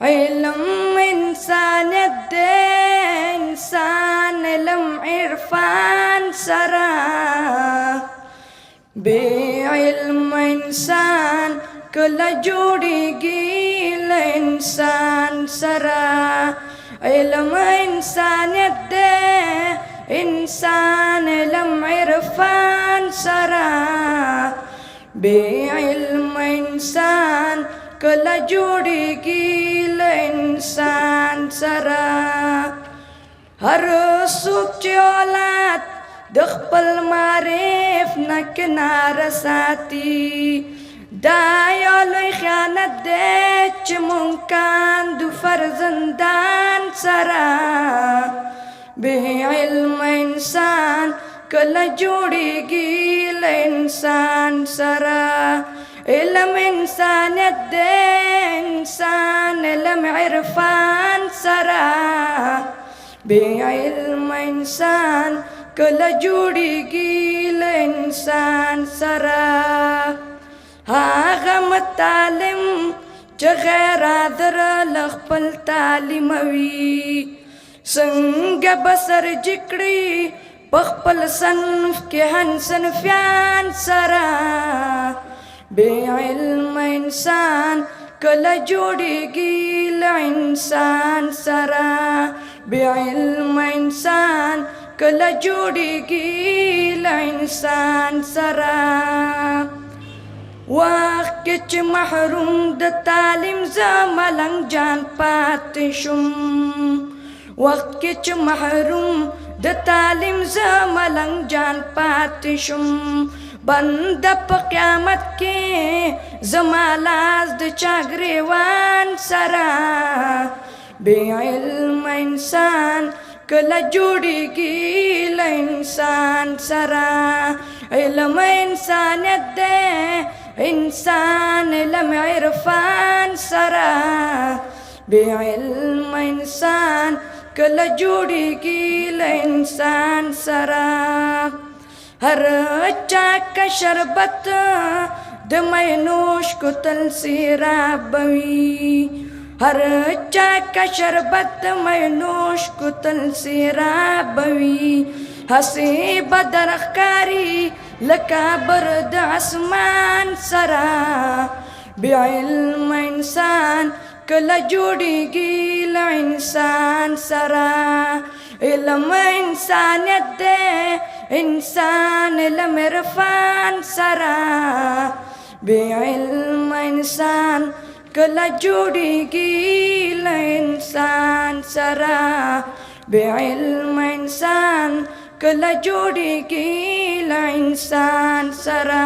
علم انسانیت دے انسان علم عرفان سرا بے علم انسان کلا جوڑیگی انسان سرا علم انسانیت دے انسان علم عرفان سرا بے علم انسان کلا جوڑیگی انسان سرا ہر سوک چی اولاد د خپل معرف نه کناره ساتي دا یو لوی خیانت دی چې مونږ کاندو فرزندان سره بې علمه انسان کله جوړیږي له انسان سره علم انسانیت دی انسان علم عرفان سره بے علم انسان کله جوړیږي له انسان سره هغه متعلم چې غیر حاضر له خپل تعلیم وي څنګه بسر جکړي په خپل صنف کې هن صنفیان سره بے علم انسان کله جوړیږي له انسان سره بے علم انسان کله جوړیږي له انسان سره وخت کې چې محروم د تعلیم زه ملنګ جان پاتې شم وخت کې چې محروم د تعلیم زه ملنګ جان پاتې شم بنده په قیامت کې زما لاس د چا ګریوان سره بے علم انسان کله جوړیږي له انسان سره علم انسانیت دی انسان علم عرفان سره بے علم انسان کله جوړیږي له انسان سره ہر چاک شربت د مینوش کو تل سیرابوی ہر چاک شربت مینوش کو تل سیرابوی ہسی بدرخکاری لکا برد اسمان سرا بے علم انسان کله جوړیږي له انسان سره علم انسانیت دی انسان علم عرفان سره بے علم انسان کله جوړیږي له انسان سره بے علم انسان کله جوړیږي له انسان سره